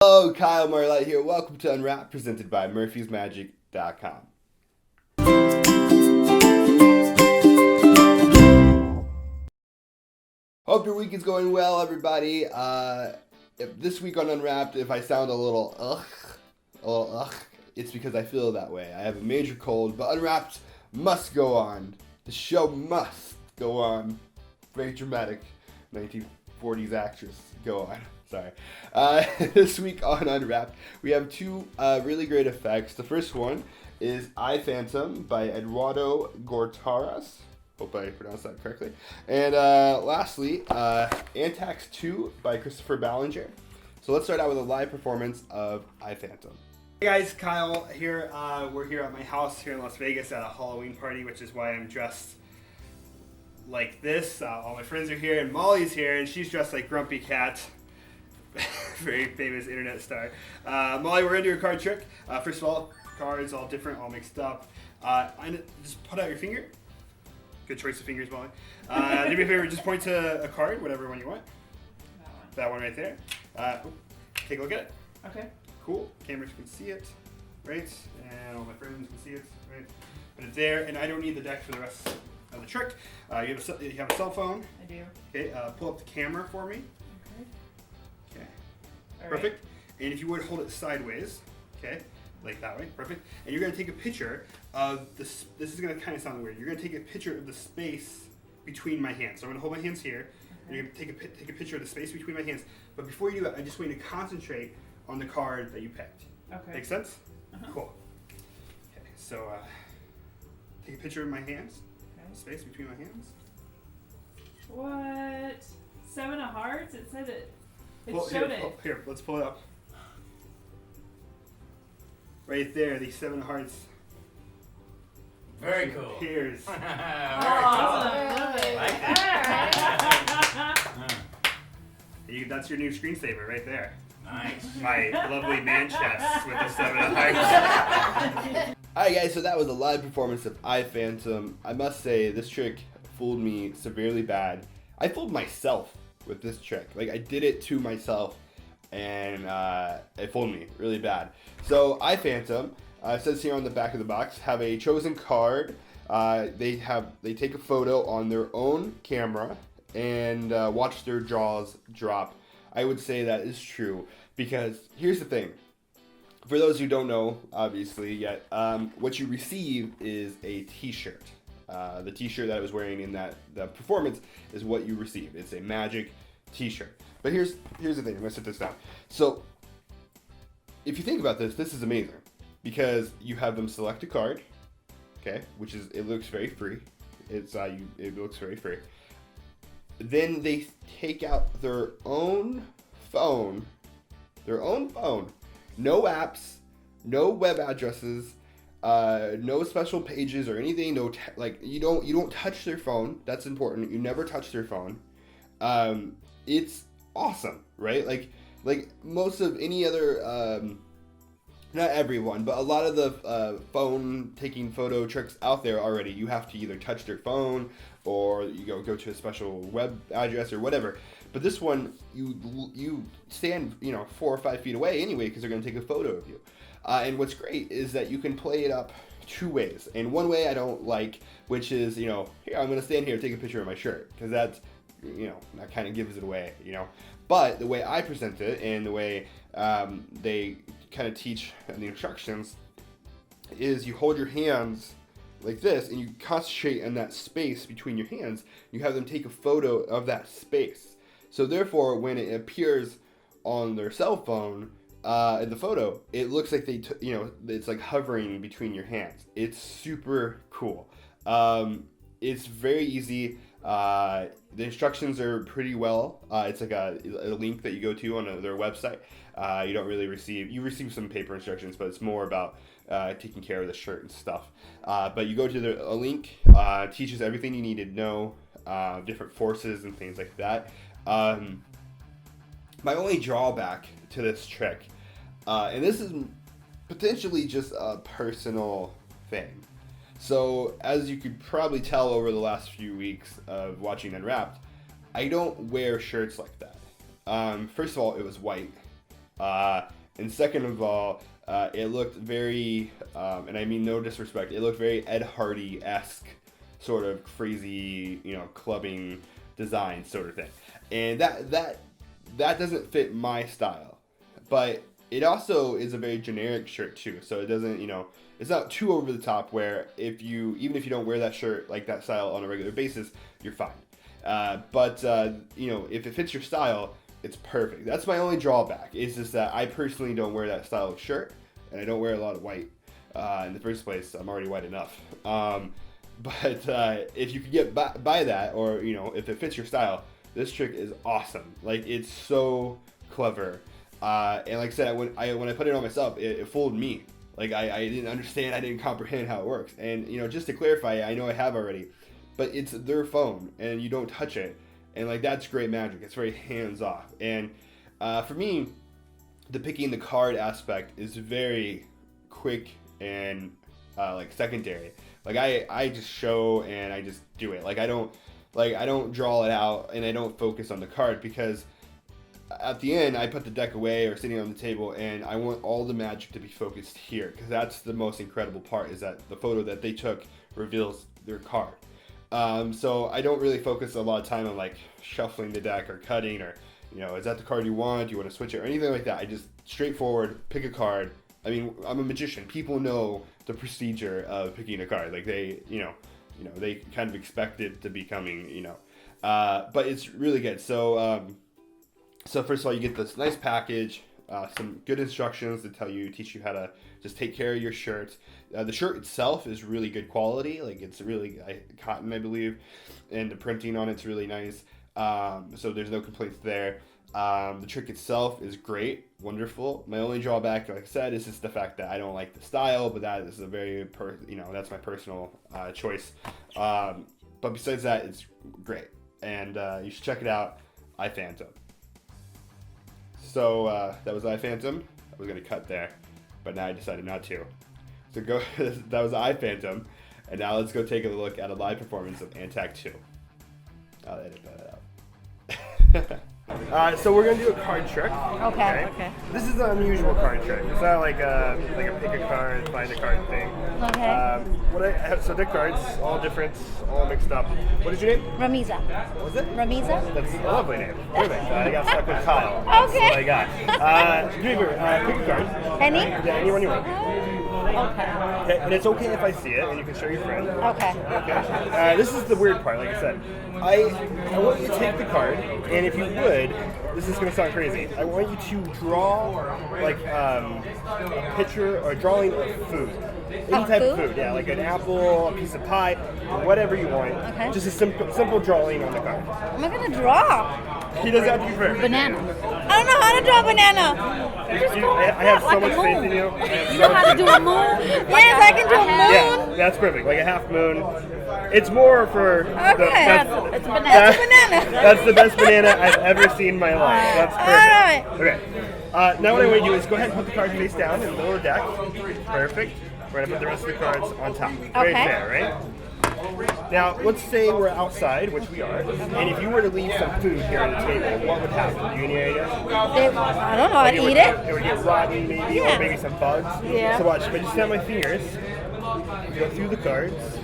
Hello, Kyle Marlett here. Welcome to Unwrapped, presented by murphysmagic.com. Hope your week is going well, everybody. This week on Unwrapped, if I sound a little ugh, it's because I feel that way. I have a major cold, but Unwrapped must go on. The show must go on. Very dramatic 1940s actress. Go on. Sorry. This week on Unwrapped, we have two really great effects. The first one is Eye Phantom by Eduardo Gortaras. Hope I pronounced that correctly. And lastly, Anttack 2 by Christopher Ballinger. So let's start out with a live performance of Eye Phantom. Hey guys, Kyle here. We're here at my house here in Las Vegas at a Halloween party, which is why I'm dressed like this. All my friends are here, and Molly's here, and she's dressed like Grumpy Cat. Very famous internet star. Molly, we're gonna do a card trick. First of all, cards all different, all mixed up. Just put out your finger. Good choice of fingers, Molly. Do me a favor, just point to a card, whatever one you want. That one right there. Take a look at it. Okay. Cool. Cameras can see it, right? And all my friends can see it, right? But it's there, and I don't need the deck for the rest of the trick. You have a cell phone. I do. Okay. Pull up the camera for me. Okay. Okay. All Perfect. Right. And if you would hold it sideways, okay, like that way, perfect. And you're gonna take a picture of this. This is gonna kind of sound weird. You're gonna take a picture of the space between my hands. So I'm gonna hold my hands here, and you're gonna take a picture of the space between my hands. But before you do it, I just want you to concentrate on the card that you picked. Okay. Make sense? Uh-huh. Cool. Okay. So take a picture of my hands. Okay. Space between my hands. What? 7 of hearts? It said it. It Pull, showed here, it. Here, let's pull it up. Right there, the 7 of hearts. Very cool. Here's. Oh, Very awesome. Love it. Like That's your new screensaver right there. Nice. My lovely man chest with the 7 of hearts. Alright guys, so that was a live performance of Eye Phantom. I must say, this trick fooled me severely bad. I fooled myself with this trick. Like, I did it to myself, and it fooled me really bad. So, Eye Phantom, it says here on the back of the box, have a chosen card. They take a photo on their own camera and watch their jaws drop. I would say that is true, because here's the thing. For those who don't know, obviously, yet, what you receive is a t-shirt. The t-shirt that I was wearing in the performance is what you receive. It's a magic t-shirt. But here's the thing. I'm going to sit this down. So, if you think about this, this is amazing. Because you have them select a card, okay, which is, it looks very free. It looks very free. Then they take out their own phone, no apps, no web addresses, no special pages or anything. No, you don't touch their phone. That's important. You never touch their phone. It's awesome, right? Like most of any other, not everyone, but a lot of the phone taking photo tricks out there already, you have to either touch their phone or you go to a special web address or whatever. But this one, you stand 4 or 5 feet away anyway, because they're going to take a photo of you. And what's great is that you can play it up 2 ways. And one way I don't like, which is, here, I'm going to stand here and take a picture of my shirt, because that's, that kind of gives it away, But the way I present it, and the way they kind of teach in the instructions, is you hold your hands like this, and you concentrate on that space between your hands. You have them take a photo of that space. So therefore, when it appears on their cell phone, in the photo, it looks like it's like hovering between your hands. It's super cool. It's very easy. The instructions are pretty well. It's like a link that you go to on their website. You don't really you receive some paper instructions, but it's more about taking care of the shirt and stuff. But you go to a link, teaches everything you need to know, different forces and things like that. My only drawback to this trick, and this is potentially just a personal thing. So, as you could probably tell over the last few weeks of watching Unwrapped, I don't wear shirts like that. First of all, it was white. And second of all, it looked very, and I mean no disrespect, it looked very Ed Hardy-esque, sort of crazy, clubbing design sort of thing. And that doesn't fit my style. But it also is a very generic shirt too. So it doesn't, it's not too over the top where even if you don't wear that shirt like that style on a regular basis, you're fine. But if it fits your style, it's perfect. That's my only drawback. Is just that I personally don't wear that style of shirt, and I don't wear a lot of white. In the first place, I'm already white enough. But if you could get by that, or if it fits your style, this trick is awesome. Like, it's so clever. And like I said, when I put it on myself, it fooled me. Like, I didn't understand, I didn't comprehend how it works. And just to clarify, I know I have already, but it's their phone, and you don't touch it. And like, that's great magic. It's very hands off. And for me, the picking the card aspect is very quick and like secondary. Like, I just show and I just do it. Like, I don't draw it out and I don't focus on the card, because at the end I put the deck away or sitting on the table, and I want all the magic to be focused here, because that's the most incredible part, is that the photo that they took reveals their card. So I don't really focus a lot of time on like shuffling the deck or cutting, or is that the card you want? Do you want to switch it or anything like that? I just straightforward pick a card. I mean, I'm a magician. People know the procedure of picking a card. Like, they they kind of expect it to be coming. But it's really good. So so first of all, you get this nice package, some good instructions to teach you how to just take care of your shirt. The shirt itself is really good quality. Like, it's really cotton, I believe, and the printing on it's really nice. So there's no complaints there. The trick itself is great, wonderful. My only drawback, like I said, is just the fact that I don't like the style, but that is a very, that's my personal choice. But besides that, it's great, and you should check it out. iPhantom. So that was iPhantom. I was gonna cut there, but now I decided not to. So that was iPhantom, and now let's go take a look at a live performance of Anttack 2. I'll edit that out. So we're gonna do a card trick. Okay. This is an unusual card trick. It's not like a pick a card, find a card thing. Okay. What I have, so deck cards, all different, all mixed up. What is your name? Ramiza. What was it? Ramiza? That's a lovely name. Perfect. I got stuck with Kyle. That's Okay. what I got. Do me a favor, pick a card. Any? Yeah, anyone you want. Okay. Okay, and it's okay if I see it, and you can show your friend. Okay. Okay. This is the weird part, like I said. I want you to take the card, and if you would, this is going to sound crazy, I want you to draw like a picture or a drawing of food. Any type of food, yeah, like an apple, a piece of pie, whatever you want. Okay. Just a simple drawing on the card. Am I gonna draw? He doesn't have to be perfect. Banana. I don't know how to draw a banana. I have so much faith in you. You know how to do a moon? Yes, I can do a moon. Yeah, that's perfect. Like a half moon. It's more for Okay. It's a banana. That's a banana. That's the best banana I've ever seen in my life. That's perfect. All right. Okay. Now what I want you to do is go ahead and put the card face down in the middle of the deck. Perfect. We're going to put the rest of the cards on top. Very Okay. fair, right? Now, let's say we're outside, which we are, and if you were to leave some food here on the table, what would happen? Do you have any idea? I don't know. I'd eat it. It would get rotten, maybe, Yeah. or maybe some bugs. Yeah. So watch, if I just snap my fingers, go through the cards,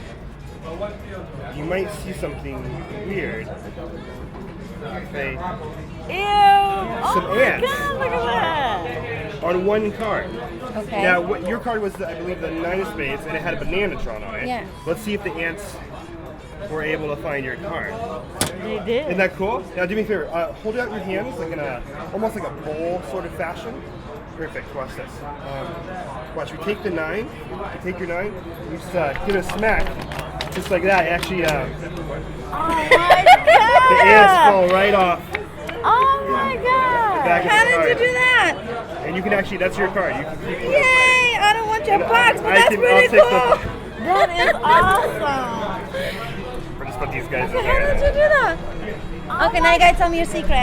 you might see something weird. Okay. Ew. Some ants. God, look at that. On one card. Okay. Now, what your card was, I believe, the 9 of spades, and it had a banana drawn on it. Yeah. Let's see if the ants were able to find your card. They did. Isn't that cool? Now, do me a favor. Hold out your hands like in almost like a bowl sort of fashion. Perfect. Watch this. Watch. We take the 9. You take your 9. You just give it a smack, just like that. Actually, Oh my God. the ants fall right off. Oh my God. Back of How the did card. you do that? And you can actually, that's your card. You can keep it. Yay! I don't want your box, but I that's can- pretty I'll take cool. That is awesome. We'll just put these guys in Okay, how did you there. do that? Okay, now you gotta tell me your secret. I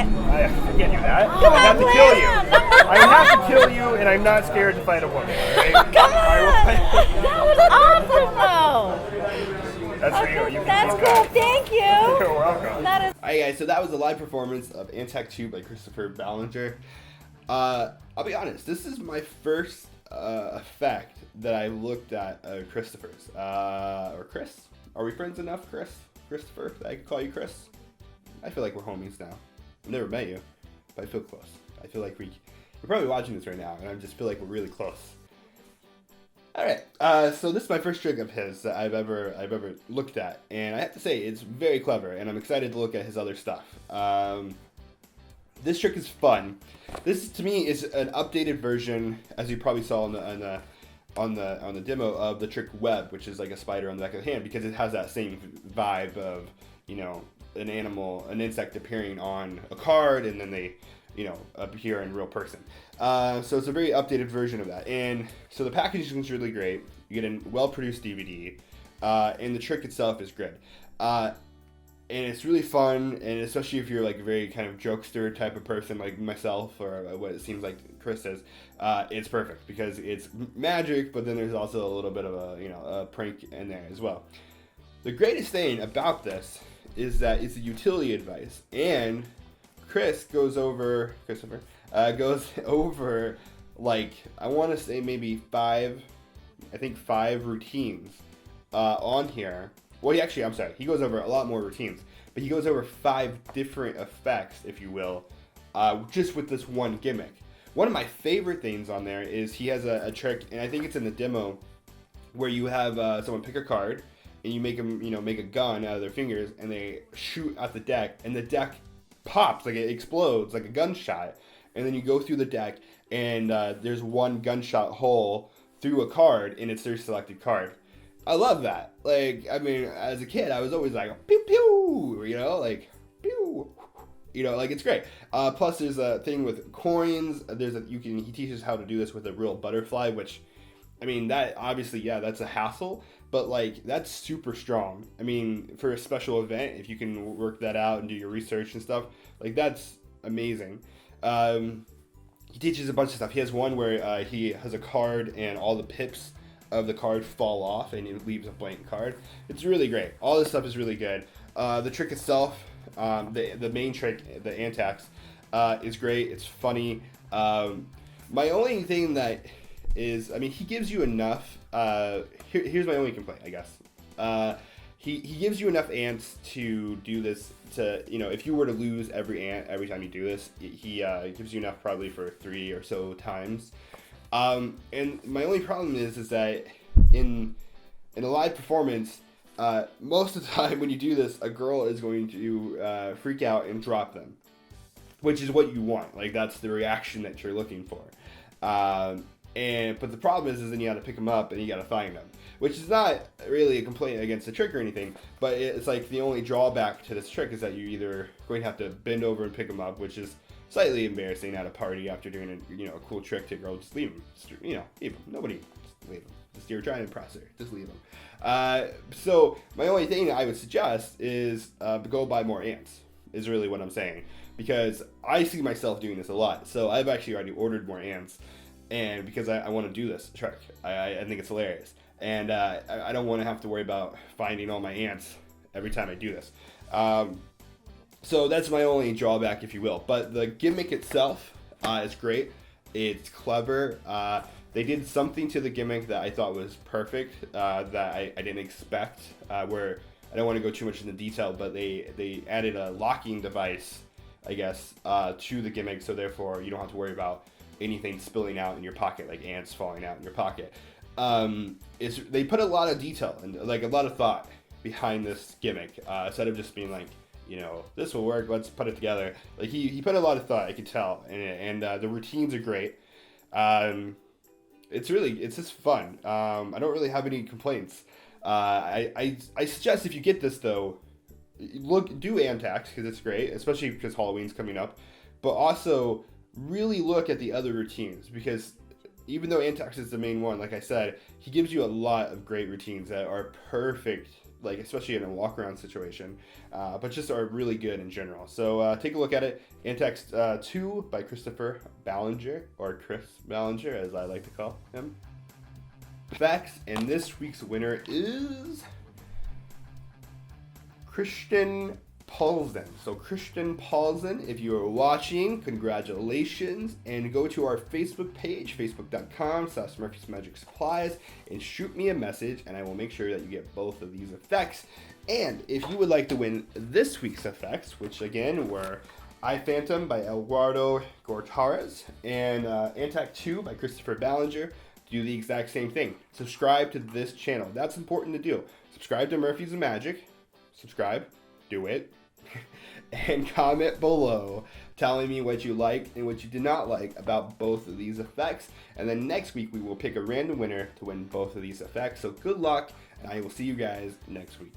can't do that. Come I have on, to kill you. Glenn. I have to kill you, and I'm not scared to fight a woman. Right? Come I will on! fight- That was awesome though. That's for you. You can That's keep cool, that. thank you. You're welcome. That is Alright guys, so that was a live performance of Anttack 2 by Christopher Ballinger. I'll be honest. This is my first effect that I looked at Christopher's. Or Chris? Are we friends enough, Chris? Christopher? That I could call you Chris? I feel like we're homies now. I've never met you, but I feel close. I feel like we're probably watching this right now, and I just feel like we're really close. All right, so this is my first trick of his that I've ever looked at, and I have to say it's very clever, and I'm excited to look at his other stuff. This trick is fun. This to me is an updated version, as you probably saw on the demo of the trick web, which is like a spider on the back of the hand, because it has that same vibe of, you know, an insect appearing on a card, and then they, you know, appear in real person. So it's a very updated version of that. And so the packaging is really great. You get a well-produced DVD, and the trick itself is good. And it's really fun, and especially if you're like a very kind of jokester type of person like myself, or what it seems like Chris is, it's perfect because it's magic, but then there's also a little bit of a prank in there as well. The greatest thing about this is that it's a utility advice, and Christopher goes over like, I want to say maybe five routines on here. Well, he goes over a lot more routines, but he goes over 5 different effects, if you will, just with this one gimmick. One of my favorite things on there is he has a trick, and I think it's in the demo, where you have someone pick a card, and you make them, make a gun out of their fingers, and they shoot at the deck, and the deck pops, like it explodes, like a gunshot, and then you go through the deck, and there's one gunshot hole through a card, and it's their selected card. I love that. Like, I mean, as a kid, I was always like, pew pew, like, pew, like, it's great. Plus, there's a thing with coins. He teaches how to do this with a real butterfly, which, I mean, that obviously, yeah, that's a hassle, but like, that's super strong. I mean, for a special event, if you can work that out and do your research and stuff, like, that's amazing. He teaches a bunch of stuff. He has one where he has a card and all the pips of the card fall off and it leaves a blank card. It's really great. All this stuff is really good. The trick itself, the main trick, the Anttacks, is great. It's funny. My only thing that is, I mean, he gives you enough. Here's my only complaint, I guess. He gives you enough ants to do this. To, if you were to lose every ant every time you do this, he gives you enough probably for 3 or so times. And my only problem is that in a live performance, most of the time when you do this, a girl is going to freak out and drop them, which is what you want. Like, that's the reaction that you're looking for. But the problem is then you got to pick them up and you got to find them, which is not really a complaint against the trick or anything, but it's like the only drawback to this trick is that you're either going to have to bend over and pick them up, which is slightly embarrassing at a party after doing a cool trick to a girl. Just leave them. Leave them. Nobody, just leave them. Just, you're trying to impress her. Just leave them. So my only thing I would suggest is go buy more ants. Is really what I'm saying, because I see myself doing this a lot. So I've actually already ordered more ants, and because I want to do this trick, I think it's hilarious, and I don't want to have to worry about finding all my ants every time I do this. So that's my only drawback, if you will. But the gimmick itself is great. It's clever. They did something to the gimmick that I thought was perfect, that I didn't expect, where I don't want to go too much into detail, but they added a locking device, I guess, to the gimmick, so therefore you don't have to worry about anything spilling out in your pocket, like ants falling out in your pocket. They put a lot of detail and like a lot of thought behind this gimmick, instead of just being like, this will work, let's put it together. Like, he put a lot of thought, I could tell, and the routines are great. It's just fun. I don't really have any complaints. I suggest if you get this though, do Anttacks, because it's great, especially because Halloween's coming up, but also really look at the other routines, because even though Anttacks is the main one, like I said, he gives you a lot of great routines that are perfect, like especially in a walk around situation, but just are really good in general. So take a look at it. Anttack 2 by Christopher Ballinger, or Chris Ballinger as I like to call him. Facts, and this week's winner is Christian Paulsen. So Christian Paulsen, if you are watching, congratulations. And go to our Facebook page, facebook.com/Murphy's Magic Supplies, and shoot me a message, and I will make sure that you get both of these effects. And if you would like to win this week's effects, which again were I Phantom by Eduardo Gortares and Anttack 2 by Christopher Ballinger, do the exact same thing. Subscribe to this channel. That's important to do. Subscribe to Murphy's Magic. Subscribe. Do it. And comment below telling me what you liked and what you did not like about both of these effects. And then next week we will pick a random winner to win both of these effects. So good luck, and I will see you guys next week.